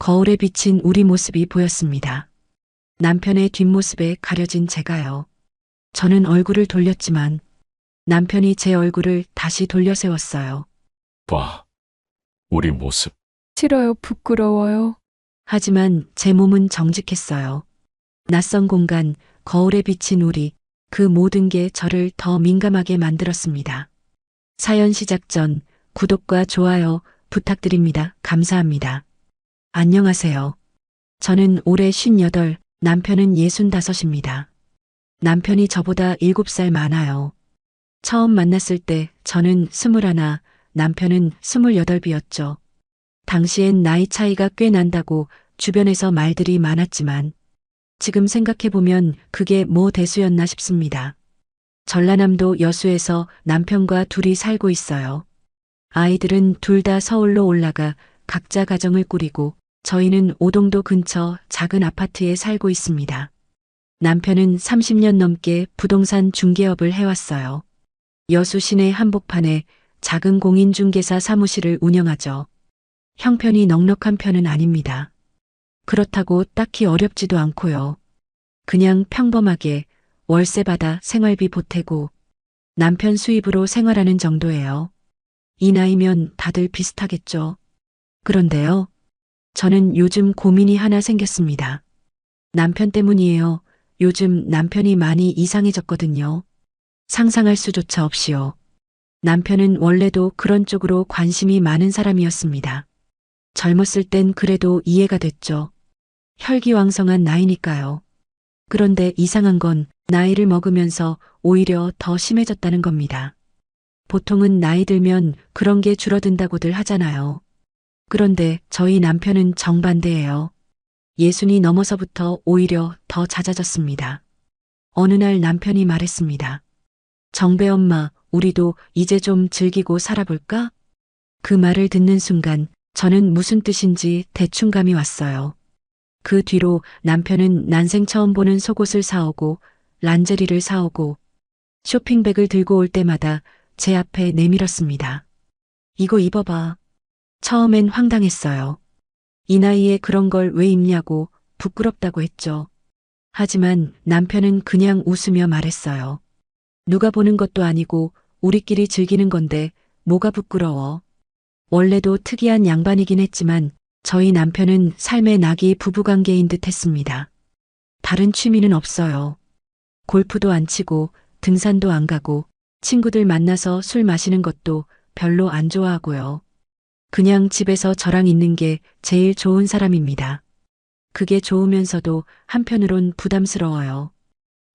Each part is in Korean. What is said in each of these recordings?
거울에 비친 우리 모습이 보였습니다. 남편의 뒷모습에 가려진 제가요. 저는 얼굴을 돌렸지만 남편이 제 얼굴을 다시 돌려 세웠어요. 봐. 우리 모습. 싫어요. 부끄러워요. 하지만 제 몸은 정직했어요. 낯선 공간, 거울에 비친 우리, 그 모든 게 저를 더 민감하게 만들었습니다. 사연 시작 전 구독과 좋아요 부탁드립니다. 감사합니다. 안녕하세요. 저는 올해 58, 남편은 65입니다. 남편이 저보다 7살 많아요. 처음 만났을 때 저는 21, 남편은 28이었죠. 당시엔 나이 차이가 꽤 난다고 주변에서 말들이 많았지만 지금 생각해보면 그게 뭐 대수였나 싶습니다. 전라남도 여수에서 남편과 둘이 살고 있어요. 아이들은 둘 다 서울로 올라가 각자 가정을 꾸리고 저희는 오동도 근처 작은 아파트에 살고 있습니다. 남편은 30년 넘게 부동산 중개업을 해왔어요. 여수 시내 한복판에 작은 공인중개사 사무실을 운영하죠. 형편이 넉넉한 편은 아닙니다. 그렇다고 딱히 어렵지도 않고요. 그냥 평범하게 월세 받아 생활비 보태고 남편 수입으로 생활하는 정도예요. 이 나이면 다들 비슷하겠죠. 그런데요. 저는 요즘 고민이 하나 생겼습니다. 남편 때문이에요. 요즘 남편이 많이 이상해졌거든요. 상상할 수조차 없이요. 남편은 원래도 그런 쪽으로 관심이 많은 사람이었습니다. 젊었을 땐 그래도 이해가 됐죠. 혈기왕성한 나이니까요. 그런데 이상한 건 나이를 먹으면서 오히려 더 심해졌다는 겁니다. 보통은 나이 들면 그런 게 줄어든다고들 하잖아요. 그런데 저희 남편은 정반대예요. 60이 넘어서부터 오히려 더 잦아졌습니다. 어느 날 남편이 말했습니다. 정배 엄마, 우리도 이제 좀 즐기고 살아볼까? 그 말을 듣는 순간 저는 무슨 뜻인지 대충 감이 왔어요. 그 뒤로 남편은 난생 처음 보는 속옷을 사오고 란제리를 사오고 쇼핑백을 들고 올 때마다 제 앞에 내밀었습니다. 이거 입어봐. 처음엔 황당했어요. 이 나이에 그런 걸 왜 입냐고 부끄럽다고 했죠. 하지만 남편은 그냥 웃으며 말했어요. 누가 보는 것도 아니고 우리끼리 즐기는 건데 뭐가 부끄러워. 원래도 특이한 양반이긴 했지만 저희 남편은 삶의 낙이 부부관계인 듯 했습니다. 다른 취미는 없어요. 골프도 안 치고 등산도 안 가고 친구들 만나서 술 마시는 것도 별로 안 좋아하고요. 그냥 집에서 저랑 있는 게 제일 좋은 사람입니다. 그게 좋으면서도 한편으론 부담스러워요.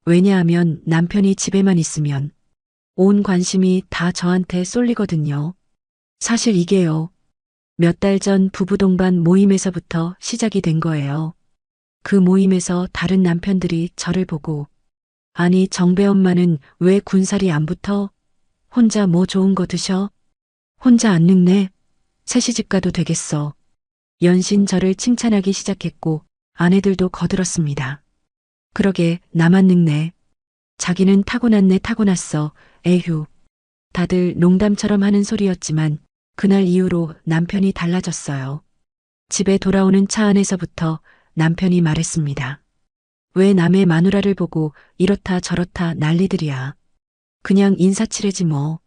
왜냐하면 남편이 집에만 있으면 온 관심이 다 저한테 쏠리거든요. 사실 이게요. 몇 달 전 부부 동반 모임에서부터 시작이 된 거예요. 그 모임에서 다른 남편들이 저를 보고 아니 정배 엄마는 왜 군살이 안 붙어? 혼자 뭐 좋은 거 드셔? 혼자 안 늙네? 새시집 가도 되겠어. 연신 저를 칭찬하기 시작했고 아내들도 거들었습니다. 그러게 나만 늙네. 자기는 타고났네 타고났어. 에휴. 다들 농담처럼 하는 소리였지만 그날 이후로 남편이 달라졌어요. 집에 돌아오는 차 안에서부터 남편이 말했습니다. 왜 남의 마누라를 보고 이렇다 저렇다 난리들이야. 그냥 인사치레지 뭐.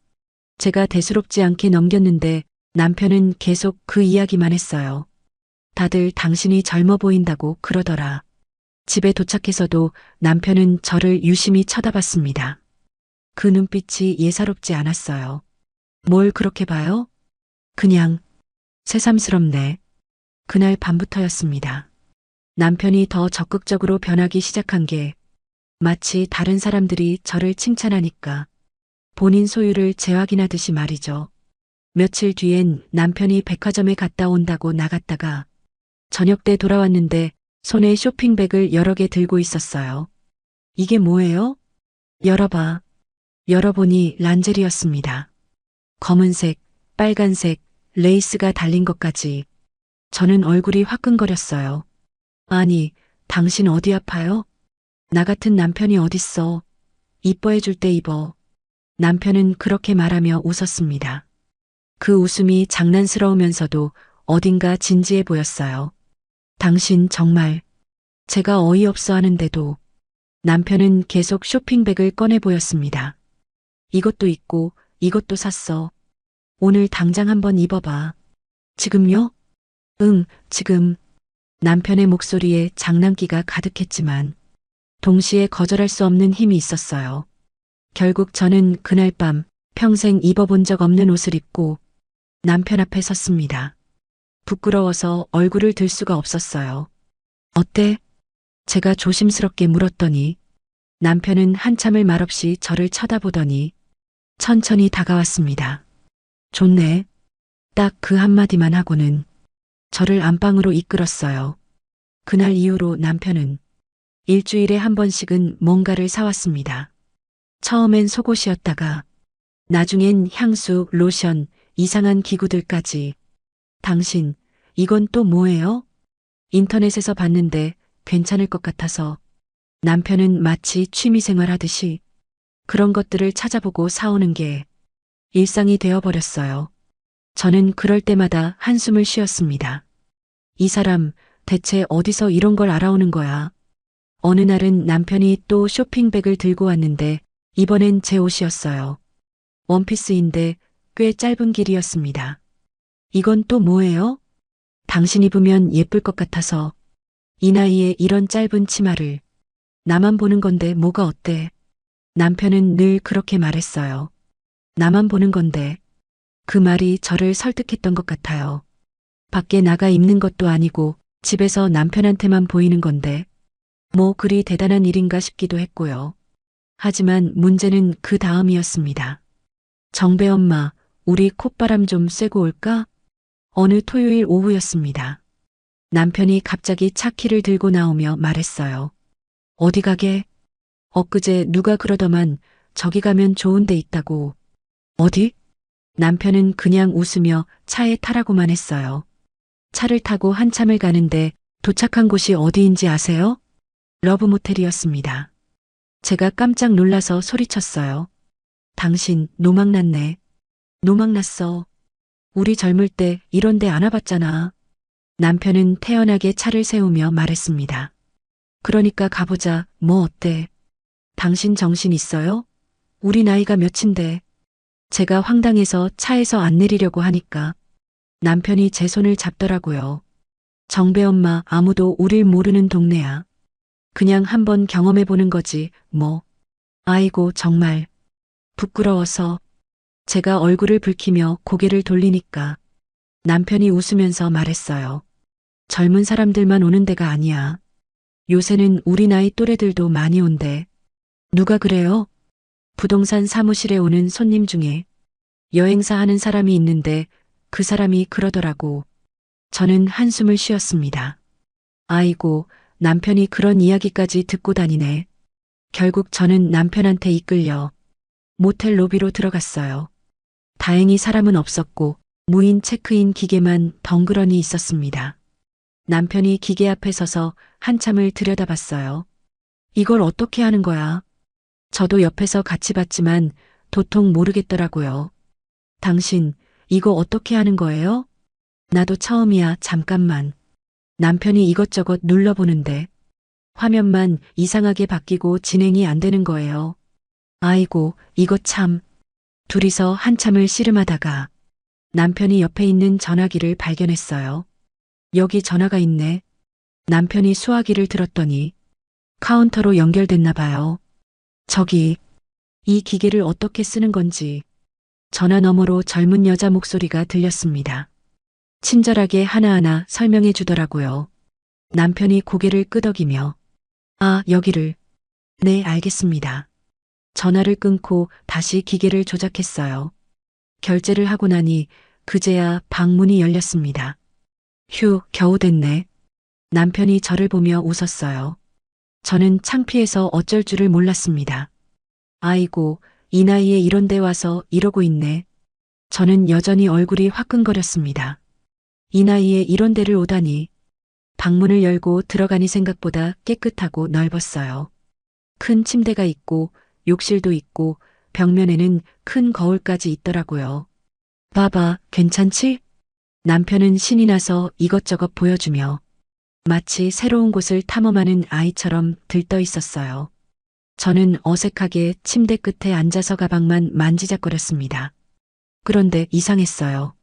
제가 대수롭지 않게 넘겼는데 남편은 계속 그 이야기만 했어요. 다들 당신이 젊어 보인다고 그러더라. 집에 도착해서도 남편은 저를 유심히 쳐다봤습니다. 그 눈빛이 예사롭지 않았어요. 뭘 그렇게 봐요? 그냥 새삼스럽네. 그날 밤부터였습니다. 남편이 더 적극적으로 변하기 시작한 게 마치 다른 사람들이 저를 칭찬하니까 본인 소유를 재확인하듯이 말이죠. 며칠 뒤엔 남편이 백화점에 갔다 온다고 나갔다가 저녁 때 돌아왔는데 손에 쇼핑백을 여러 개 들고 있었어요. 이게 뭐예요? 열어봐. 열어보니 란제리였습니다. 검은색, 빨간색, 레이스가 달린 것까지. 저는 얼굴이 화끈거렸어요. 아니, 당신 어디 아파요? 나 같은 남편이 어딨어. 이뻐해 줄 때 입어. 남편은 그렇게 말하며 웃었습니다. 그 웃음이 장난스러우면서도 어딘가 진지해 보였어요. 당신 정말 제가 어이없어 하는데도 남편은 계속 쇼핑백을 꺼내 보였습니다. 이것도 있고 이것도 샀어. 오늘 당장 한번 입어봐. 지금요? 응, 지금. 남편의 목소리에 장난기가 가득했지만 동시에 거절할 수 없는 힘이 있었어요. 결국 저는 그날 밤 평생 입어본 적 없는 옷을 입고 남편 앞에 섰습니다. 부끄러워서 얼굴을 들 수가 없었어요. 어때? 제가 조심스럽게 물었더니 남편은 한참을 말없이 저를 쳐다보더니 천천히 다가왔습니다. 좋네. 딱 그 한마디만 하고는 저를 안방으로 이끌었어요. 그날 이후로 남편은 일주일에 한 번씩은 뭔가를 사왔습니다. 처음엔 속옷이었다가 나중엔 향수, 로션, 이상한 기구들까지. 당신, 이건 또 뭐예요? 인터넷에서 봤는데 괜찮을 것 같아서. 남편은 마치 취미생활 하듯이 그런 것들을 찾아보고 사오는 게 일상이 되어버렸어요. 저는 그럴 때마다 한숨을 쉬었습니다. 이 사람 대체 어디서 이런 걸 알아오는 거야? 어느 날은 남편이 또 쇼핑백을 들고 왔는데 이번엔 제 옷이었어요. 원피스인데 꽤 짧은 길이었습니다. 이건 또 뭐예요? 당신 입으면 예쁠 것 같아서. 이 나이에 이런 짧은 치마를. 나만 보는 건데 뭐가 어때? 남편은 늘 그렇게 말했어요. 나만 보는 건데. 그 말이 저를 설득했던 것 같아요. 밖에 나가 입는 것도 아니고 집에서 남편한테만 보이는 건데 뭐 그리 대단한 일인가 싶기도 했고요. 하지만 문제는 그 다음이었습니다. 정배 엄마, 우리 콧바람 좀 쐬고 올까? 어느 토요일 오후였습니다. 남편이 갑자기 차 키를 들고 나오며 말했어요. 어디 가게? 엊그제 누가 그러더만 저기 가면 좋은 데 있다고. 어디? 남편은 그냥 웃으며 차에 타라고만 했어요. 차를 타고 한참을 가는데 도착한 곳이 어디인지 아세요? 러브모텔이었습니다. 제가 깜짝 놀라서 소리쳤어요. 당신 노망났네. 노망났어. 우리 젊을 때 이런 데 안 와봤잖아. 남편은 태연하게 차를 세우며 말했습니다. 그러니까 가보자. 뭐 어때? 당신 정신 있어요? 우리 나이가 몇인데. 제가 황당해서 차에서 안 내리려고 하니까 남편이 제 손을 잡더라고요. 정배 엄마, 아무도 우릴 모르는 동네야. 그냥 한번 경험해보는 거지, 뭐. 아이고, 정말. 부끄러워서. 제가 얼굴을 붉히며 고개를 돌리니까 남편이 웃으면서 말했어요. 젊은 사람들만 오는 데가 아니야. 요새는 우리 나이 또래들도 많이 온대. 누가 그래요? 부동산 사무실에 오는 손님 중에 여행사 하는 사람이 있는데 그 사람이 그러더라고. 저는 한숨을 쉬었습니다. 아이고, 남편이 그런 이야기까지 듣고 다니네. 결국 저는 남편한테 이끌려 모텔 로비로 들어갔어요. 다행히 사람은 없었고 무인 체크인 기계만 덩그러니 있었습니다. 남편이 기계 앞에 서서 한참을 들여다봤어요. 이걸 어떻게 하는 거야? 저도 옆에서 같이 봤지만 도통 모르겠더라고요. 당신, 이거 어떻게 하는 거예요? 나도 처음이야, 잠깐만. 남편이 이것저것 눌러보는데 화면만 이상하게 바뀌고 진행이 안 되는 거예요. 아이고, 이거 참. 둘이서 한참을 씨름하다가 남편이 옆에 있는 전화기를 발견했어요. 여기 전화가 있네. 남편이 수화기를 들었더니 카운터로 연결됐나 봐요. 저기, 이 기계를 어떻게 쓰는 건지. 전화 너머로 젊은 여자 목소리가 들렸습니다. 친절하게 하나하나 설명해 주더라고요. 남편이 고개를 끄덕이며 아, 여기를. 네, 알겠습니다. 전화를 끊고 다시 기계를 조작했어요. 결제를 하고 나니 그제야 방문이 열렸습니다. 휴, 겨우 됐네. 남편이 저를 보며 웃었어요. 저는 창피해서 어쩔 줄을 몰랐습니다. 아이고, 이 나이에 이런 데 와서 이러고 있네. 저는 여전히 얼굴이 화끈거렸습니다. 이 나이에 이런 데를 오다니. 방문을 열고 들어가니 생각보다 깨끗하고 넓었어요. 큰 침대가 있고 욕실도 있고 벽면에는 큰 거울까지 있더라고요. 봐봐, 괜찮지? 남편은 신이 나서 이것저것 보여주며 마치 새로운 곳을 탐험하는 아이처럼 들떠 있었어요. 저는 어색하게 침대 끝에 앉아서 가방만 만지작거렸습니다. 그런데 이상했어요.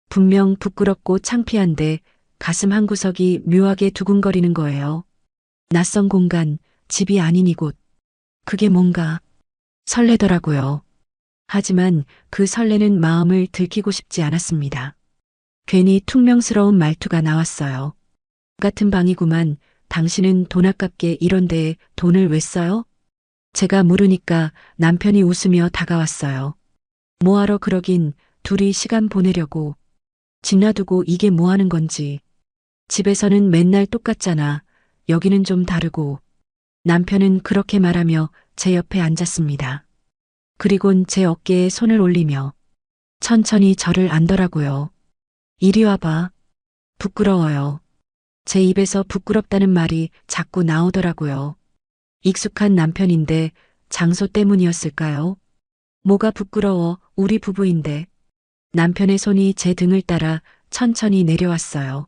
분명 부끄럽고 창피한데 가슴 한구석이 묘하게 두근거리는 거예요. 낯선 공간, 집이 아닌 이곳. 그게 뭔가 설레더라고요. 하지만 그 설레는 마음을 들키고 싶지 않았습니다. 괜히 퉁명스러운 말투가 나왔어요. 같은 방이구만. 당신은 돈 아깝게 이런 데에 돈을 왜 써요? 제가 물으니까 남편이 웃으며 다가왔어요. 뭐하러 그러긴, 둘이 시간 보내려고. 집 놔두고 이게 뭐 하는 건지. 집에서는 맨날 똑같잖아. 여기는 좀 다르고. 남편은 그렇게 말하며 제 옆에 앉았습니다. 그리곤 제 어깨에 손을 올리며 천천히 저를 안더라고요. 이리 와봐. 부끄러워요. 제 입에서 부끄럽다는 말이 자꾸 나오더라고요. 익숙한 남편인데 장소 때문이었을까요? 뭐가 부끄러워, 우리 부부인데. 남편의 손이 제 등을 따라 천천히 내려왔어요.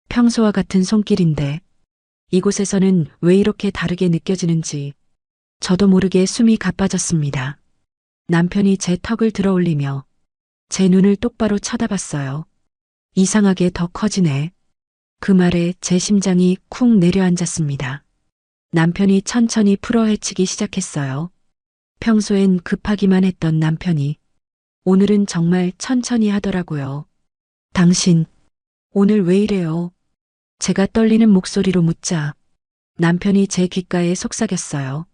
평소와 같은 손길인데 이곳에서는 왜 이렇게 다르게 느껴지는지 저도 모르게 숨이 가빠졌습니다. 남편이 제 턱을 들어 올리며 제 눈을 똑바로 쳐다봤어요. 이상하게 더 커지네. 그 말에 제 심장이 쿵 내려앉았습니다. 남편이 천천히 풀어헤치기 시작했어요. 평소엔 급하기만 했던 남편이 오늘은 정말 천천히 하더라고요. 당신, 오늘 왜 이래요? 제가 떨리는 목소리로 묻자 남편이 제 귓가에 속삭였어요.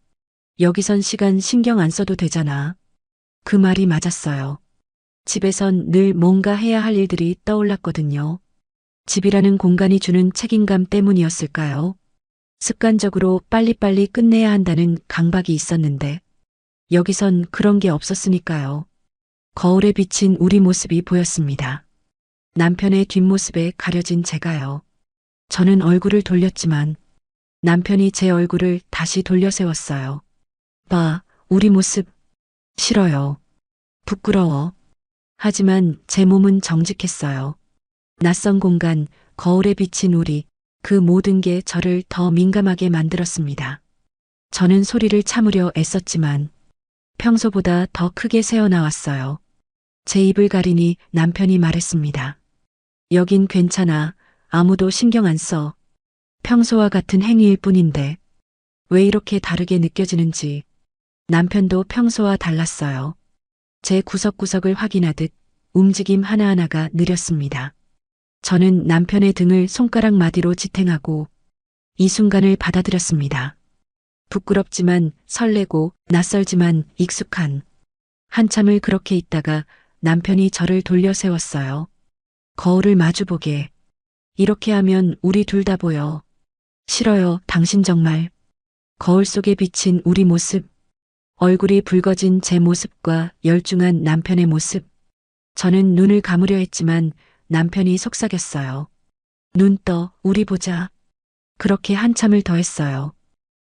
여기선 시간 신경 안 써도 되잖아. 그 말이 맞았어요. 집에선 늘 뭔가 해야 할 일들이 떠올랐거든요. 집이라는 공간이 주는 책임감 때문이었을까요? 습관적으로 빨리빨리 끝내야 한다는 강박이 있었는데 여기선 그런 게 없었으니까요. 거울에 비친 우리 모습이 보였습니다. 남편의 뒷모습에 가려진 제가요. 저는 얼굴을 돌렸지만 남편이 제 얼굴을 다시 돌려 세웠어요. 봐, 우리 모습. 싫어요. 부끄러워. 하지만 제 몸은 정직했어요. 낯선 공간, 거울에 비친 우리, 그 모든 게 저를 더 민감하게 만들었습니다. 저는 소리를 참으려 애썼지만 평소보다 더 크게 새어나왔어요. 제 입을 가리니 남편이 말했습니다. 여긴 괜찮아. 아무도 신경 안 써. 평소와 같은 행위일 뿐인데 왜 이렇게 다르게 느껴지는지. 남편도 평소와 달랐어요. 제 구석구석을 확인하듯 움직임 하나하나가 느렸습니다. 저는 남편의 등을 손가락 마디로 지탱하고 이 순간을 받아들였습니다. 부끄럽지만 설레고 낯설지만 익숙한. 한참을 그렇게 있다가 남편이 저를 돌려 세웠어요. 거울을 마주보게. 이렇게 하면 우리 둘 다 보여. 싫어요, 당신 정말. 거울 속에 비친 우리 모습. 얼굴이 붉어진 제 모습과 열중한 남편의 모습. 저는 눈을 감으려 했지만 남편이 속삭였어요. 눈 떠, 우리 보자. 그렇게 한참을 더 했어요.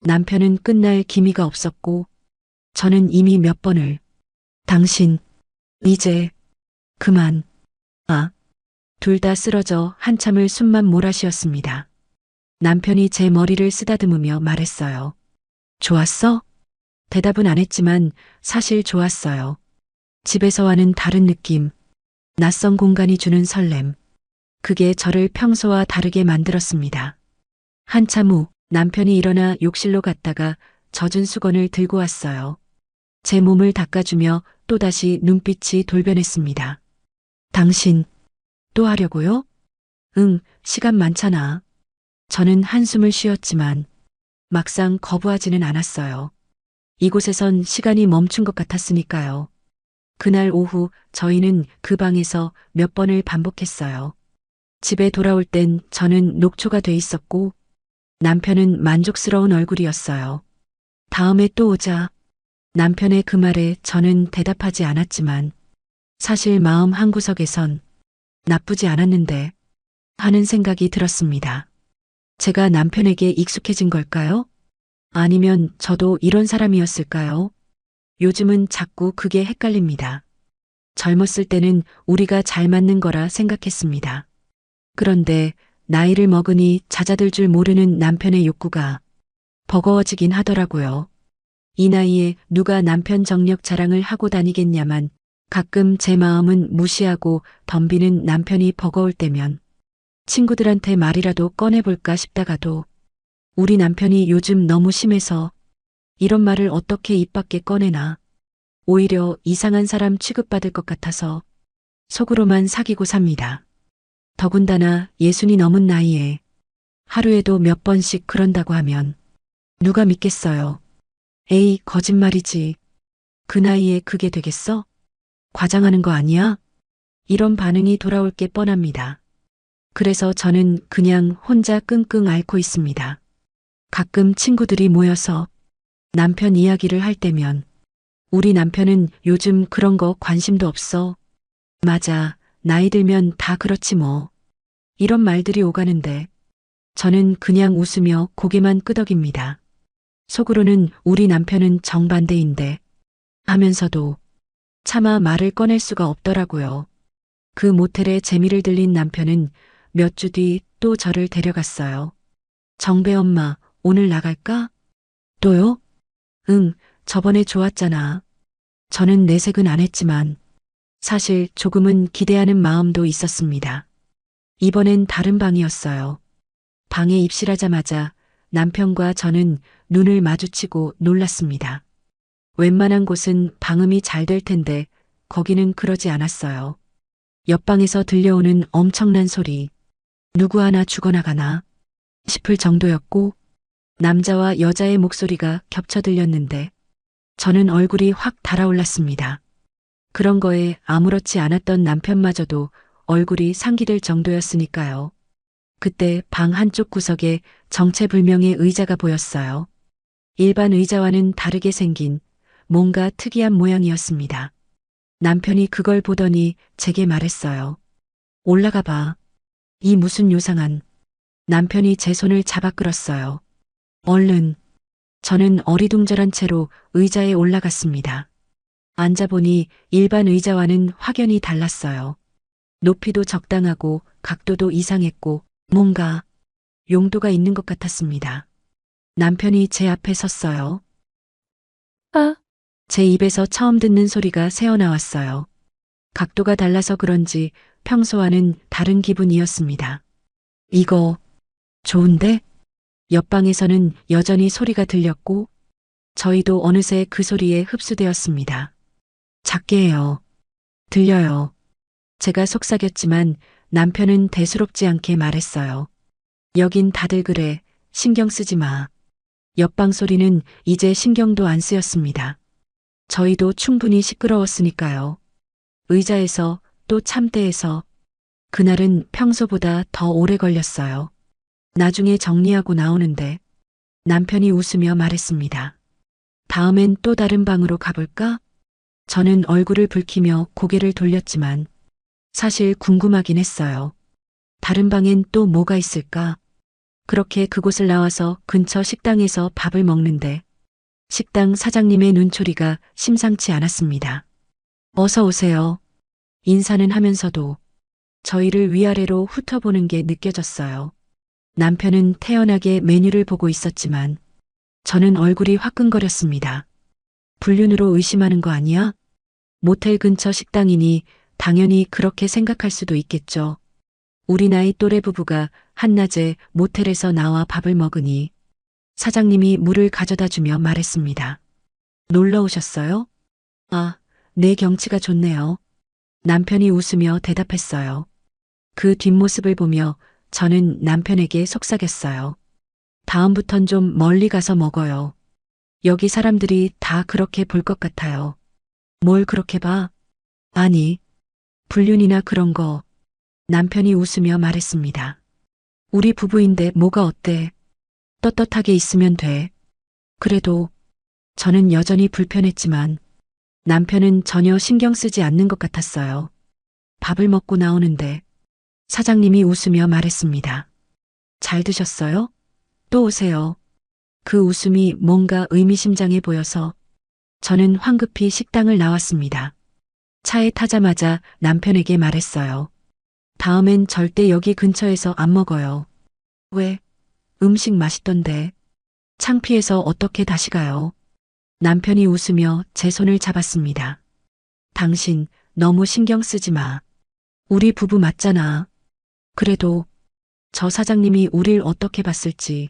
남편은 끝날 기미가 없었고 저는 이미 몇 번을 당신, 이제 그만. 둘 다 쓰러져 한참을 숨만 몰아쉬었습니다. 남편이 제 머리를 쓰다듬으며 말했어요. 좋았어? 대답은 안 했지만 사실 좋았어요. 집에서와는 다른 느낌, 낯선 공간이 주는 설렘. 그게 저를 평소와 다르게 만들었습니다. 한참 후 남편이 일어나 욕실로 갔다가 젖은 수건을 들고 왔어요. 제 몸을 닦아주며 또다시 눈빛이 돌변했습니다. 당신, 또 하려고요? 응, 시간 많잖아. 저는 한숨을 쉬었지만 막상 거부하지는 않았어요. 이곳에선 시간이 멈춘 것 같았으니까요. 그날 오후 저희는 그 방에서 몇 번을 반복했어요. 집에 돌아올 땐 저는 녹초가 돼 있었고 남편은 만족스러운 얼굴이었어요. 다음에 또 오자. 남편의 그 말에 저는 대답하지 않았지만 사실 마음 한구석에선 나쁘지 않았는데 하는 생각이 들었습니다. 제가 남편에게 익숙해진 걸까요? 아니면 저도 이런 사람이었을까요? 요즘은 자꾸 그게 헷갈립니다. 젊었을 때는 우리가 잘 맞는 거라 생각했습니다. 그런데 나이를 먹으니 잦아들 줄 모르는 남편의 욕구가 버거워지긴 하더라고요. 이 나이에 누가 남편 정력 자랑을 하고 다니겠냐만 가끔 제 마음은 무시하고 덤비는 남편이 버거울 때면 친구들한테 말이라도 꺼내볼까 싶다가도 우리 남편이 요즘 너무 심해서 이런 말을 어떻게 입 밖에 꺼내나 오히려 이상한 사람 취급받을 것 같아서 속으로만 사귀고 삽니다. 더군다나 60이 넘은 나이에 하루에도 몇 번씩 그런다고 하면 누가 믿겠어요. 에이, 거짓말이지. 그 나이에 그게 되겠어? 과장하는 거 아니야? 이런 반응이 돌아올 게 뻔합니다. 그래서 저는 그냥 혼자 끙끙 앓고 있습니다. 가끔 친구들이 모여서 남편 이야기를 할 때면 우리 남편은 요즘 그런 거 관심도 없어. 맞아, 나이 들면 다 그렇지 뭐. 이런 말들이 오가는데 저는 그냥 웃으며 고개만 끄덕입니다. 속으로는 우리 남편은 정반대인데 하면서도 차마 말을 꺼낼 수가 없더라고요. 그 모텔에 재미를 들린 남편은 몇 주 뒤 또 저를 데려갔어요. 정배 엄마, 오늘 나갈까? 또요? 응, 저번에 좋았잖아. 저는 내색은 안 했지만 사실 조금은 기대하는 마음도 있었습니다. 이번엔 다른 방이었어요. 방에 입실하자마자 남편과 저는 눈을 마주치고 놀랐습니다. 웬만한 곳은 방음이 잘 될 텐데 거기는 그러지 않았어요. 옆방에서 들려오는 엄청난 소리, 누구 하나 죽어나가나 싶을 정도였고 남자와 여자의 목소리가 겹쳐 들렸는데 저는 얼굴이 확 달아올랐습니다. 그런 거에 아무렇지 않았던 남편마저도 얼굴이 상기될 정도였으니까요. 그때 방 한쪽 구석에 정체불명의 의자가 보였어요. 일반 의자와는 다르게 생긴 뭔가 특이한 모양이었습니다. 남편이 그걸 보더니 제게 말했어요. 올라가 봐. 이 무슨 요상한. 남편이 제 손을 잡아 끌었어요. 얼른. 저는 어리둥절한 채로 의자에 올라갔습니다. 앉아보니 일반 의자와는 확연히 달랐어요. 높이도 적당하고 각도도 이상했고 뭔가 용도가 있는 것 같았습니다. 남편이 제 앞에 섰어요. 아, 제 입에서 처음 듣는 소리가 새어나왔어요. 각도가 달라서 그런지 평소와는 다른 기분이었습니다. 이거 좋은데? 옆방에서는 여전히 소리가 들렸고 저희도 어느새 그 소리에 흡수되었습니다. 작게 해요. 들려요. 제가 속삭였지만 남편은 대수롭지 않게 말했어요. 여긴 다들 그래. 신경 쓰지 마. 옆방 소리는 이제 신경도 안 쓰였습니다. 저희도 충분히 시끄러웠으니까요. 의자에서 또 참대에서 그날은 평소보다 더 오래 걸렸어요. 나중에 정리하고 나오는데 남편이 웃으며 말했습니다. 다음엔 또 다른 방으로 가볼까? 저는 얼굴을 붉히며 고개를 돌렸지만 사실 궁금하긴 했어요. 다른 방엔 또 뭐가 있을까? 그렇게 그곳을 나와서 근처 식당에서 밥을 먹는데 식당 사장님의 눈초리가 심상치 않았습니다. 어서 오세요. 인사는 하면서도 저희를 위아래로 훑어보는 게 느껴졌어요. 남편은 태연하게 메뉴를 보고 있었지만 저는 얼굴이 화끈거렸습니다. 불륜으로 의심하는 거 아니야? 모텔 근처 식당이니 당연히 그렇게 생각할 수도 있겠죠. 우리 나이 또래 부부가 한낮에 모텔에서 나와 밥을 먹으니 사장님이 물을 가져다 주며 말했습니다. 놀러 오셨어요? 아, 네, 경치가 좋네요. 남편이 웃으며 대답했어요. 그 뒷모습을 보며 저는 남편에게 속삭였어요. 다음부턴 좀 멀리 가서 먹어요. 여기 사람들이 다 그렇게 볼 것 같아요. 뭘 그렇게 봐? 아니, 불륜이나 그런 거. 남편이 웃으며 말했습니다. 우리 부부인데 뭐가 어때? 떳떳하게 있으면 돼. 그래도 저는 여전히 불편했지만 남편은 전혀 신경 쓰지 않는 것 같았어요. 밥을 먹고 나오는데 사장님이 웃으며 말했습니다. 잘 드셨어요? 또 오세요. 그 웃음이 뭔가 의미심장해 보여서 저는 황급히 식당을 나왔습니다. 차에 타자마자 남편에게 말했어요. 다음엔 절대 여기 근처에서 안 먹어요. 왜? 음식 맛있던데. 창피해서 어떻게 다시 가요? 남편이 웃으며 제 손을 잡았습니다. 당신 너무 신경 쓰지 마. 우리 부부 맞잖아. 그래도 저 사장님이 우릴 어떻게 봤을지.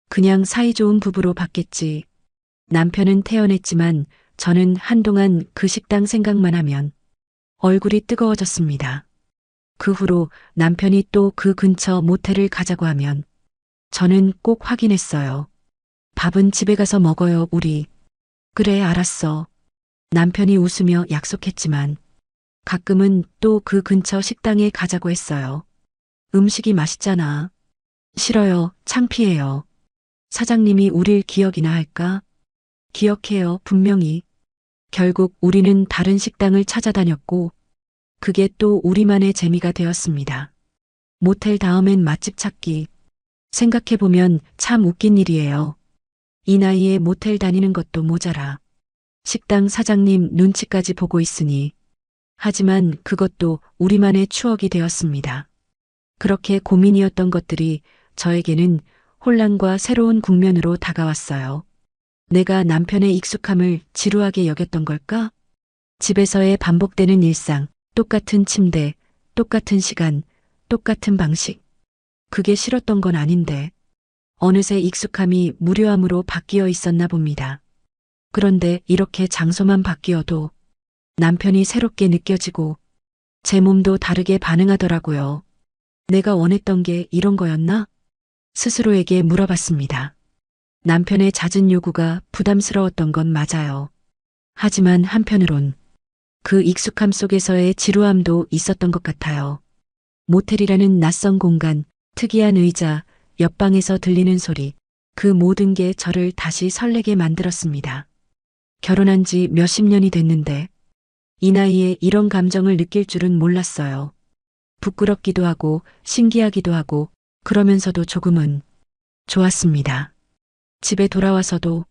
그냥 사이좋은 부부로 봤겠지. 남편은 태연했지만 저는 한동안 그 식당 생각만 하면 얼굴이 뜨거워졌습니다. 그 후로 남편이 또 그 근처 모텔을 가자고 하면 저는 꼭 확인했어요. 밥은 집에 가서 먹어요, 우리. 그래, 알았어. 남편이 웃으며 약속했지만 가끔은 또 그 근처 식당에 가자고 했어요. 음식이 맛있잖아. 싫어요, 창피해요. 사장님이 우릴 기억이나 할까? 기억해요, 분명히. 결국 우리는 다른 식당을 찾아다녔고 그게 또 우리만의 재미가 되었습니다. 모텔 다음엔 맛집 찾기. 생각해보면 참 웃긴 일이에요. 이 나이에 모텔 다니는 것도 모자라 식당 사장님 눈치까지 보고 있으니. 하지만 그것도 우리만의 추억이 되었습니다. 그렇게 고민이었던 것들이 저에게는 혼란과 새로운 국면으로 다가왔어요. 내가 남편의 익숙함을 지루하게 여겼던 걸까? 집에서의 반복되는 일상, 똑같은 침대, 똑같은 시간, 똑같은 방식. 그게 싫었던 건 아닌데 어느새 익숙함이 무료함으로 바뀌어 있었나 봅니다. 그런데 이렇게 장소만 바뀌어도 남편이 새롭게 느껴지고 제 몸도 다르게 반응하더라고요. 내가 원했던 게 이런 거였나? 스스로에게 물어봤습니다. 남편의 잦은 요구가 부담스러웠던 건 맞아요. 하지만 한편으론 그 익숙함 속에서의 지루함도 있었던 것 같아요. 모텔이라는 낯선 공간, 특이한 의자, 옆방에서 들리는 소리, 그 모든 게 저를 다시 설레게 만들었습니다. 결혼한 지 몇십 년이 됐는데 이 나이에 이런 감정을 느낄 줄은 몰랐어요. 부끄럽기도 하고 신기하기도 하고 그러면서도 조금은 좋았습니다. 집에 돌아와서도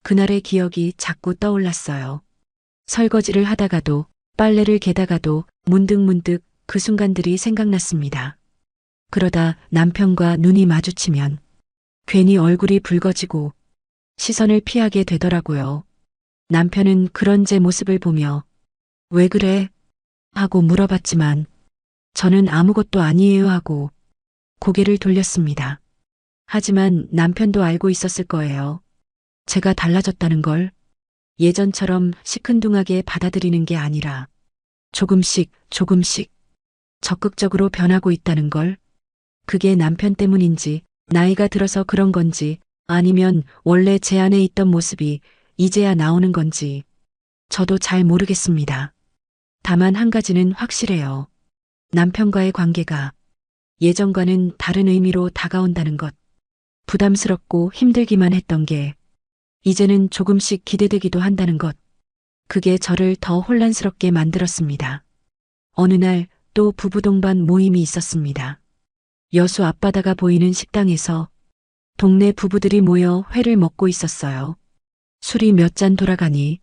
그날의 기억이 자꾸 떠올랐어요. 설거지를 하다가도 빨래를 개다가도 문득문득 그 순간들이 생각났습니다. 그러다 남편과 눈이 마주치면 괜히 얼굴이 붉어지고 시선을 피하게 되더라고요. 남편은 그런 제 모습을 보며 왜 그래? 하고 물어봤지만 저는 아무것도 아니에요 하고 고개를 돌렸습니다. 하지만 남편도 알고 있었을 거예요. 제가 달라졌다는 걸. 예전처럼 시큰둥하게 받아들이는 게 아니라 조금씩 조금씩 적극적으로 변하고 있다는 걸. 그게 남편 때문인지 나이가 들어서 그런 건지 아니면 원래 제 안에 있던 모습이 이제야 나오는 건지 저도 잘 모르겠습니다. 다만 한 가지는 확실해요. 남편과의 관계가 예전과는 다른 의미로 다가온다는 것. 부담스럽고 힘들기만 했던 게 이제는 조금씩 기대되기도 한다는 것. 그게 저를 더 혼란스럽게 만들었습니다. 어느 날 또 부부 동반 모임이 있었습니다. 여수 앞바다가 보이는 식당에서 동네 부부들이 모여 회를 먹고 있었어요. 술이 몇 잔 돌아가니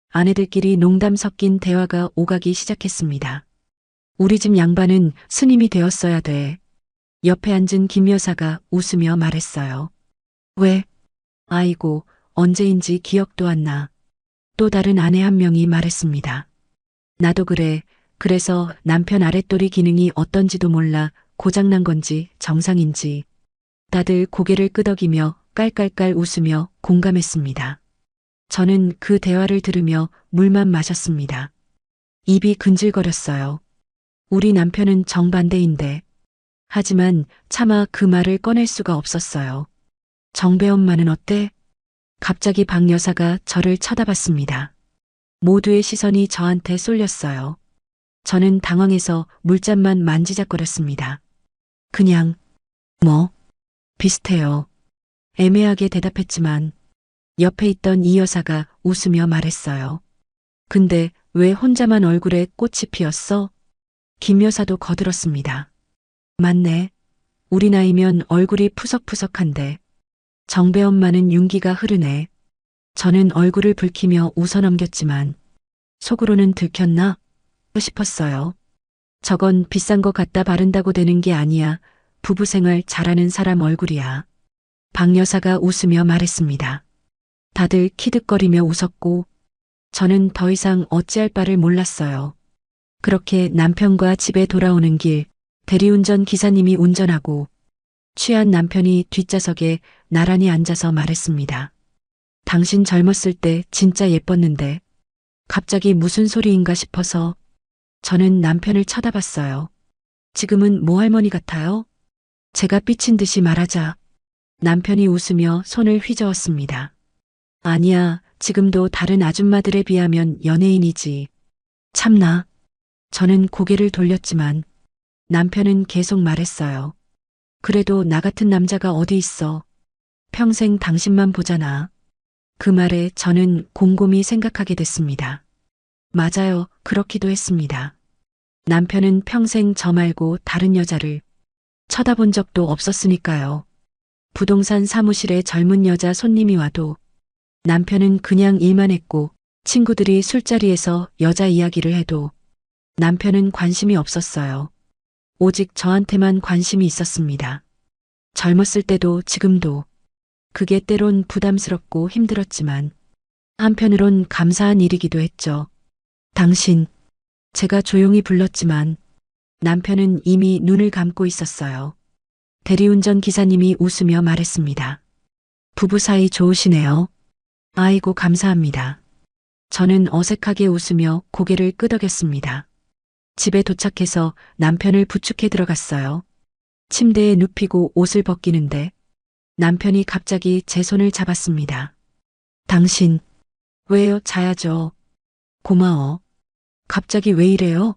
아내들끼리 농담 섞인 대화가 오가기 시작했습니다. 우리 집 양반은 스님이 되었어야 돼. 옆에 앉은 김 여사가 웃으며 말했어요. 왜? 아이고, 언제인지 기억도 안 나. 또 다른 아내 한 명이 말했습니다. 나도 그래. 그래서 남편 아랫도리 기능이 어떤지도 몰라. 고장난 건지 정상인지. 다들 고개를 끄덕이며 깔깔깔 웃으며 공감했습니다. 저는 그 대화를 들으며 물만 마셨습니다. 입이 근질거렸어요. 우리 남편은 정반대인데. 하지만 차마 그 말을 꺼낼 수가 없었어요. 정배 엄마는 어때? 갑자기 박 여사가 저를 쳐다봤습니다. 모두의 시선이 저한테 쏠렸어요. 저는 당황해서 물잔만 만지작거렸습니다. 그냥, 비슷해요. 애매하게 대답했지만 옆에 있던 이 여사가 웃으며 말했어요. 근데 왜 혼자만 얼굴에 꽃이 피었어? 김 여사도 거들었습니다. 맞네. 우리 나이면 얼굴이 푸석푸석한데 정배 엄마는 윤기가 흐르네. 저는 얼굴을 붉히며 웃어넘겼지만 속으로는 들켰나 싶었어요. 저건 비싼 거 갖다 바른다고 되는 게 아니야. 부부 생활 잘하는 사람 얼굴이야. 박 여사가 웃으며 말했습니다. 다들 키득거리며 웃었고 저는 더 이상 어찌할 바를 몰랐어요. 그렇게 남편과 집에 돌아오는 길 대리운전 기사님이 운전하고 취한 남편이 뒷좌석에 나란히 앉아서 말했습니다. 당신 젊었을 때 진짜 예뻤는데 갑자기 무슨 소리인가 싶어서 저는 남편을 쳐다봤어요. 지금은 뭐 할머니 같아요? 제가 삐친 듯이 말하자 남편이 웃으며 손을 휘저었습니다. 아니야, 지금도 다른 아줌마들에 비하면 연예인이지. 참나. 저는 고개를 돌렸지만 남편은 계속 말했어요. 그래도 나 같은 남자가 어디 있어. 평생 당신만 보잖아. 그 말에 저는 곰곰이 생각하게 됐습니다. 맞아요, 그렇기도 했습니다. 남편은 평생 저 말고 다른 여자를 쳐다본 적도 없었으니까요. 부동산 사무실에 젊은 여자 손님이 와도 남편은 그냥 일만 했고 친구들이 술자리에서 여자 이야기를 해도 남편은 관심이 없었어요. 오직 저한테만 관심이 있었습니다. 젊었을 때도 지금도 그게 때론 부담스럽고 힘들었지만 한편으론 감사한 일이기도 했죠. 당신, 제가 조용히 불렀지만 남편은 이미 눈을 감고 있었어요. 대리운전 기사님이 웃으며 말했습니다. 부부 사이 좋으시네요. 아이고 감사합니다. 저는 어색하게 웃으며 고개를 끄덕였습니다. 집에 도착해서 남편을 부축해 들어갔어요. 침대에 눕히고 옷을 벗기는데 남편이 갑자기 제 손을 잡았습니다. 당신, 왜요? 자야죠. 고마워. 갑자기 왜 이래요?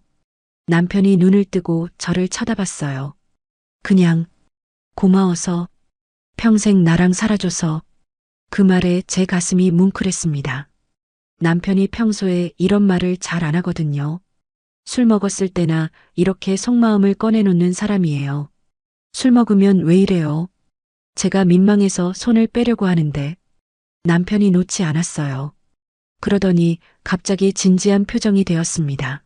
남편이 눈을 뜨고 저를 쳐다봤어요. 그냥 고마워서, 평생 나랑 살아줘서. 그 말에 제 가슴이 뭉클했습니다. 남편이 평소에 이런 말을 잘 안 하거든요. 술 먹었을 때나 이렇게 속마음을 꺼내놓는 사람이에요. 술 먹으면 왜 이래요? 제가 민망해서 손을 빼려고 하는데 남편이 놓지 않았어요. 그러더니 갑자기 진지한 표정이 되었습니다.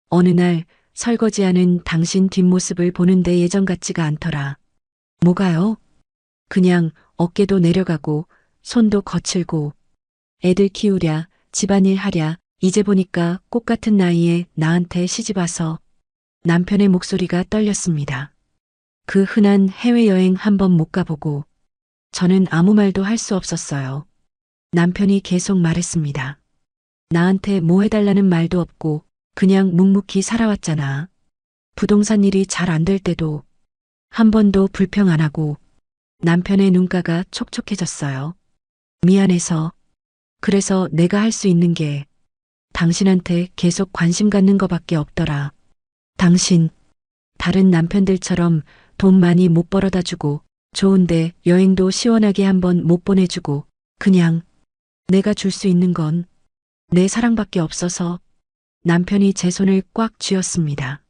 어느 날 설거지하는 당신 뒷모습을 보는데 예전 같지가 않더라. 뭐가요? 그냥 어깨도 내려가고 손도 거칠고 애들 키우랴 집안일 하랴 이제 보니까 꽃 같은 나이에 나한테 시집와서 남편의 목소리가 떨렸습니다. 그 흔한 해외여행 한번 못 가보고 저는 아무 말도 할 수 없었어요. 남편이 계속 말했습니다. 나한테 뭐 해달라는 말도 없고 그냥 묵묵히 살아왔잖아. 부동산 일이 잘 안 될 때도 한 번도 불평 안 하고. 남편의 눈가가 촉촉해졌어요. 미안해서. 그래서 내가 할 수 있는 게 당신한테 계속 관심 갖는 거밖에 없더라. 당신, 다른 남편들처럼 돈 많이 못 벌어다 주고 좋은데 여행도 시원하게 한번 못 보내주고 그냥 내가 줄 수 있는 건 내 사랑밖에 없어서. 남편이 제 손을 꽉 쥐었습니다.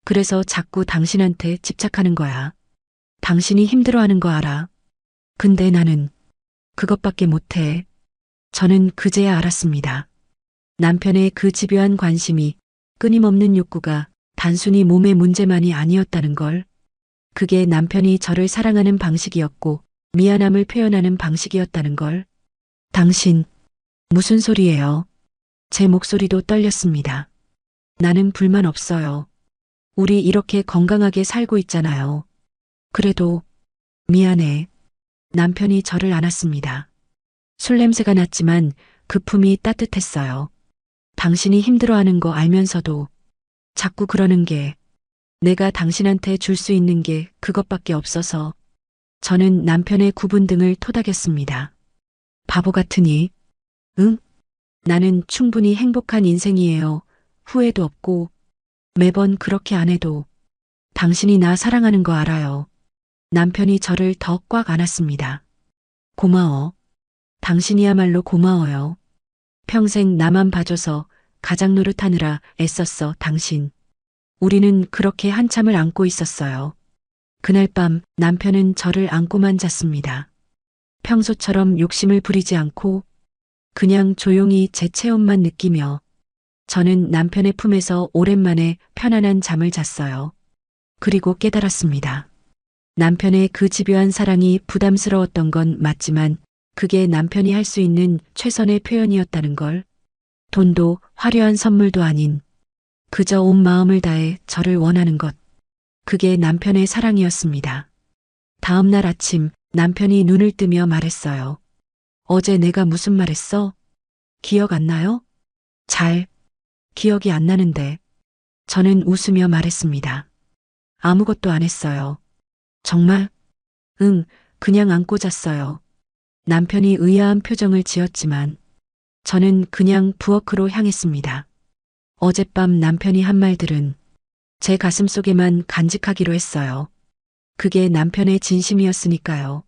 그래서 자꾸 당신한테 집착하는 거야. 당신이 힘들어하는 거 알아. 근데 나는 그것밖에 못해. 저는 그제야 알았습니다. 남편의 그 집요한 관심이 끊임없는 욕구가 단순히 몸의 문제만이 아니었다는 걸. 그게 남편이 저를 사랑하는 방식이었고 미안함을 표현하는 방식이었다는 걸. 당신, 무슨 소리예요? 제 목소리도 떨렸습니다. 나는 불만 없어요. 우리 이렇게 건강하게 살고 있잖아요. 그래도 미안해. 남편이 저를 안았습니다. 술 냄새가 났지만 그 품이 따뜻했어요. 당신이 힘들어하는 거 알면서도 자꾸 그러는 게 내가 당신한테 줄 수 있는 게 그것밖에 없어서. 저는 남편의 굽은 등을 토닥였습니다. 바보 같으니. 응? 나는 충분히 행복한 인생이에요. 후회도 없고 매번 그렇게 안 해도 당신이 나 사랑하는 거 알아요. 남편이 저를 더 꽉 안았습니다. 고마워. 당신이야말로 고마워요. 평생 나만 봐줘서 가장 노릇하느라 애썼어, 당신. 우리는 그렇게 한참을 안고 있었어요. 그날 밤 남편은 저를 안고만 잤습니다. 평소처럼 욕심을 부리지 않고 그냥 조용히 제 체온만 느끼며 저는 남편의 품에서 오랜만에 편안한 잠을 잤어요. 그리고 깨달았습니다. 남편의 그 집요한 사랑이 부담스러웠던 건 맞지만 그게 남편이 할 수 있는 최선의 표현이었다는 걸. 돈도 화려한 선물도 아닌 그저 온 마음을 다해 저를 원하는 것. 그게 남편의 사랑이었습니다. 다음 날 아침 남편이 눈을 뜨며 말했어요. 어제 내가 무슨 말했어? 기억 안 나요? 잘 기억이 안 나는데. 저는 웃으며 말했습니다. 아무것도 안 했어요. 정말? 응, 그냥 안고 잤어요. 남편이 의아한 표정을 지었지만 저는 그냥 부엌으로 향했습니다. 어젯밤 남편이 한 말들은 제 가슴 속에만 간직하기로 했어요. 그게 남편의 진심이었으니까요.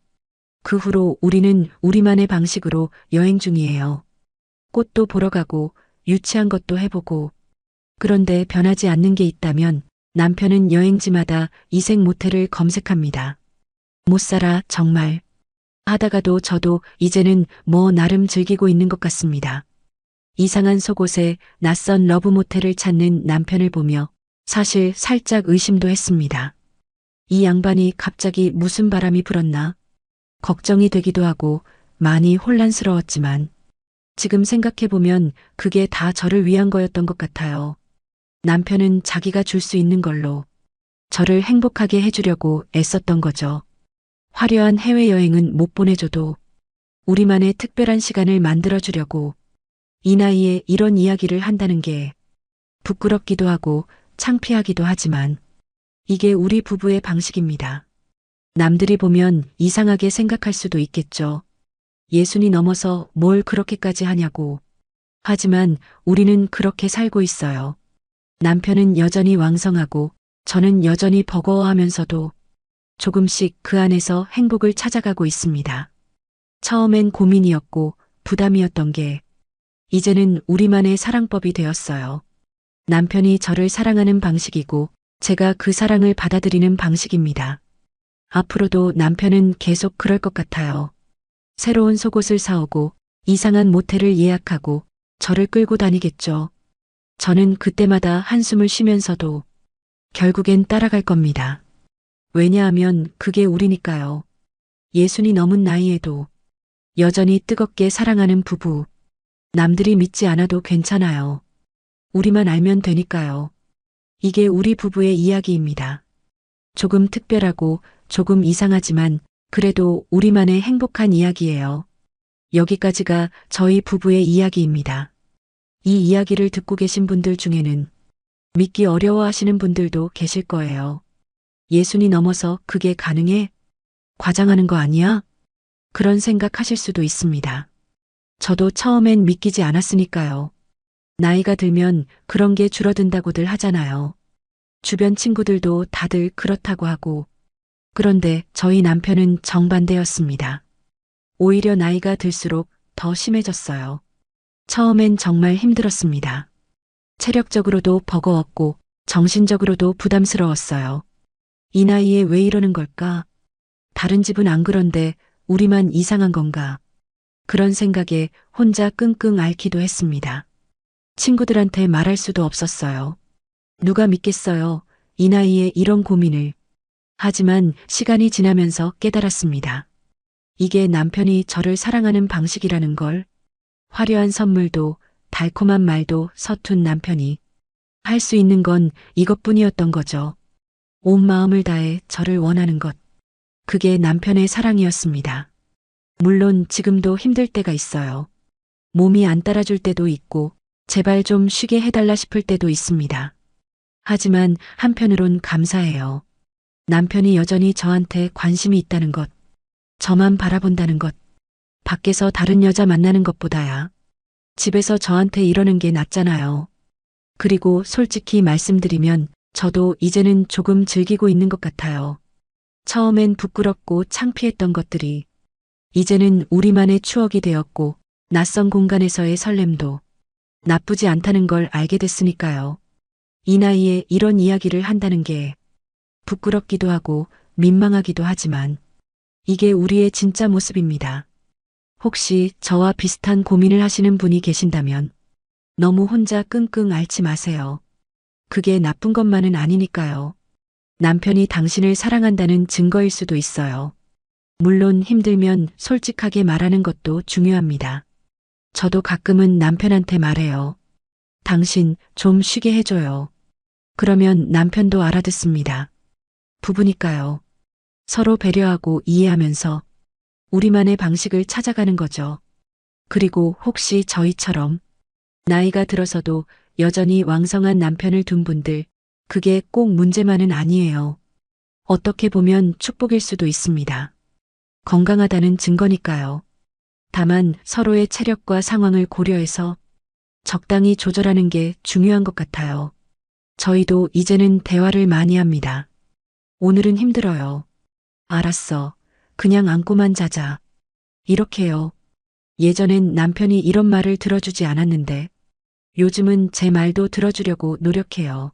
그 후로 우리는 우리만의 방식으로 여행 중이에요. 꽃도 보러 가고 유치한 것도 해보고. 그런데 변하지 않는 게 있다면 남편은 여행지마다 이색 모텔을 검색합니다. 못 살아, 정말. 하다가도 저도 이제는 뭐 나름 즐기고 있는 것 같습니다. 이상한 속옷에 낯선 러브 모텔을 찾는 남편을 보며 사실 살짝 의심도 했습니다. 이 양반이 갑자기 무슨 바람이 불었나? 걱정이 되기도 하고 많이 혼란스러웠지만 지금 생각해보면 그게 다 저를 위한 거였던 것 같아요. 남편은 자기가 줄 수 있는 걸로 저를 행복하게 해주려고 애썼던 거죠. 화려한 해외여행은 못 보내줘도 우리만의 특별한 시간을 만들어주려고. 이 나이에 이런 이야기를 한다는 게 부끄럽기도 하고 창피하기도 하지만 이게 우리 부부의 방식입니다. 남들이 보면 이상하게 생각할 수도 있겠죠. 예순이 넘어서 뭘 그렇게까지 하냐고. 하지만 우리는 그렇게 살고 있어요. 남편은 여전히 왕성하고 저는 여전히 버거워하면서도 조금씩 그 안에서 행복을 찾아가고 있습니다. 처음엔 고민이었고 부담이었던 게 이제는 우리만의 사랑법이 되었어요. 남편이 저를 사랑하는 방식이고 제가 그 사랑을 받아들이는 방식입니다. 앞으로도 남편은 계속 그럴 것 같아요. 새로운 속옷을 사오고 이상한 모텔을 예약하고 저를 끌고 다니겠죠. 저는 그때마다 한숨을 쉬면서도 결국엔 따라갈 겁니다. 왜냐하면 그게 우리니까요. 예순이 넘은 나이에도 여전히 뜨겁게 사랑하는 부부. 남들이 믿지 않아도 괜찮아요. 우리만 알면 되니까요. 이게 우리 부부의 이야기입니다. 조금 특별하고 조금 이상하지만 그래도 우리만의 행복한 이야기예요. 여기까지가 저희 부부의 이야기입니다. 이 이야기를 듣고 계신 분들 중에는 믿기 어려워하시는 분들도 계실 거예요. 예순이 넘어서 그게 가능해? 과장하는 거 아니야? 그런 생각하실 수도 있습니다. 저도 처음엔 믿기지 않았으니까요. 나이가 들면 그런 게 줄어든다고들 하잖아요. 주변 친구들도 다들 그렇다고 하고. 그런데 저희 남편은 정반대였습니다. 오히려 나이가 들수록 더 심해졌어요. 처음엔 정말 힘들었습니다. 체력적으로도 버거웠고 정신적으로도 부담스러웠어요. 이 나이에 왜 이러는 걸까? 다른 집은 안 그런데 우리만 이상한 건가? 그런 생각에 혼자 끙끙 앓기도 했습니다. 친구들한테 말할 수도 없었어요. 누가 믿겠어요? 이 나이에 이런 고민을. 하지만 시간이 지나면서 깨달았습니다. 이게 남편이 저를 사랑하는 방식이라는 걸. 화려한 선물도 달콤한 말도 서툰 남편이 할 수 있는 건 이것뿐이었던 거죠. 온 마음을 다해 저를 원하는 것. 그게 남편의 사랑이었습니다. 물론 지금도 힘들 때가 있어요. 몸이 안 따라줄 때도 있고 제발 좀 쉬게 해달라 싶을 때도 있습니다. 하지만 한편으론 감사해요. 남편이 여전히 저한테 관심이 있다는 것, 저만 바라본다는 것, 밖에서 다른 여자 만나는 것보다야 집에서 저한테 이러는 게 낫잖아요. 그리고 솔직히 말씀드리면 저도 이제는 조금 즐기고 있는 것 같아요. 처음엔 부끄럽고 창피했던 것들이 이제는 우리만의 추억이 되었고 낯선 공간에서의 설렘도 나쁘지 않다는 걸 알게 됐으니까요. 이 나이에 이런 이야기를 한다는 게 부끄럽기도 하고 민망하기도 하지만 이게 우리의 진짜 모습입니다. 혹시 저와 비슷한 고민을 하시는 분이 계신다면 너무 혼자 끙끙 앓지 마세요. 그게 나쁜 것만은 아니니까요. 남편이 당신을 사랑한다는 증거일 수도 있어요. 물론 힘들면 솔직하게 말하는 것도 중요합니다. 저도 가끔은 남편한테 말해요. 당신 좀 쉬게 해줘요. 그러면 남편도 알아듣습니다. 부부니까요. 서로 배려하고 이해하면서 우리만의 방식을 찾아가는 거죠. 그리고 혹시 저희처럼 나이가 들어서도 여전히 왕성한 남편을 둔 분들, 그게 꼭 문제만은 아니에요. 어떻게 보면 축복일 수도 있습니다. 건강하다는 증거니까요. 다만 서로의 체력과 상황을 고려해서 적당히 조절하는 게 중요한 것 같아요. 저희도 이제는 대화를 많이 합니다. 오늘은 힘들어요. 알았어. 그냥 안고만 자자. 이렇게요. 예전엔 남편이 이런 말을 들어주지 않았는데 요즘은 제 말도 들어주려고 노력해요.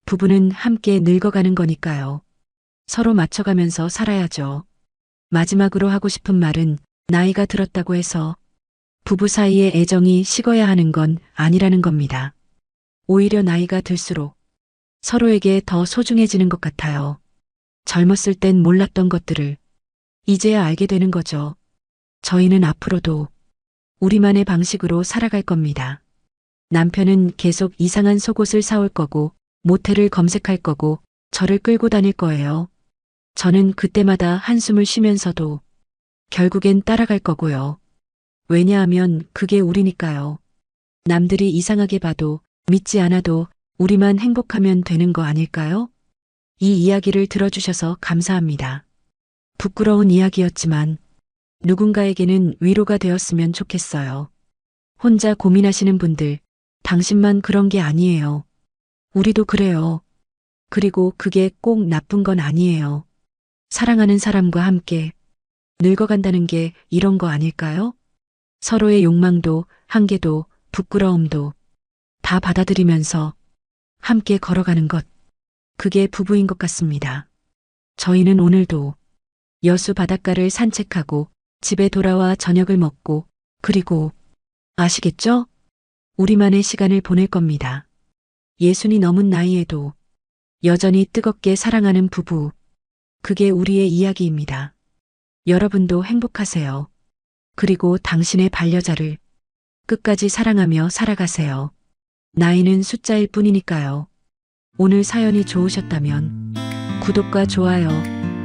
부부는 함께 늙어가는 거니까요. 서로 맞춰가면서 살아야죠. 마지막으로 하고 싶은 말은 나이가 들었다고 해서 부부 사이의 애정이 식어야 하는 건 아니라는 겁니다. 오히려 나이가 들수록 서로에게 더 소중해지는 것 같아요. 젊었을 땐 몰랐던 것들을 이제야 알게 되는 거죠. 저희는 앞으로도 우리만의 방식으로 살아갈 겁니다. 남편은 계속 이상한 속옷을 사올 거고 모텔을 검색할 거고 저를 끌고 다닐 거예요. 저는 그때마다 한숨을 쉬면서도 결국엔 따라갈 거고요. 왜냐하면 그게 우리니까요. 남들이 이상하게 봐도 믿지 않아도 우리만 행복하면 되는 거 아닐까요? 이 이야기를 들어주셔서 감사합니다. 부끄러운 이야기였지만 누군가에게는 위로가 되었으면 좋겠어요. 혼자 고민하시는 분들, 당신만 그런 게 아니에요. 우리도 그래요. 그리고 그게 꼭 나쁜 건 아니에요. 사랑하는 사람과 함께 늙어간다는 게 이런 거 아닐까요? 서로의 욕망도 한계도 부끄러움도 다 받아들이면서 함께 걸어가는 것. 그게 부부인 것 같습니다. 저희는 오늘도 여수 바닷가를 산책하고 집에 돌아와 저녁을 먹고 그리고 아시겠죠? 우리만의 시간을 보낼 겁니다. 예순이 넘은 나이에도 여전히 뜨겁게 사랑하는 부부. 그게 우리의 이야기입니다. 여러분도 행복하세요. 그리고 당신의 반려자를 끝까지 사랑하며 살아가세요. 나이는 숫자일 뿐이니까요. 오늘 사연이 좋으셨다면 구독과 좋아요,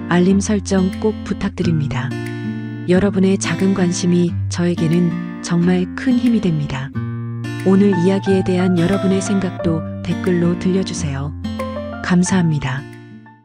알림 설정 꼭 부탁드립니다. 여러분의 작은 관심이 저에게는 정말 큰 힘이 됩니다. 오늘 이야기에 대한 여러분의 생각도 댓글로 들려주세요. 감사합니다.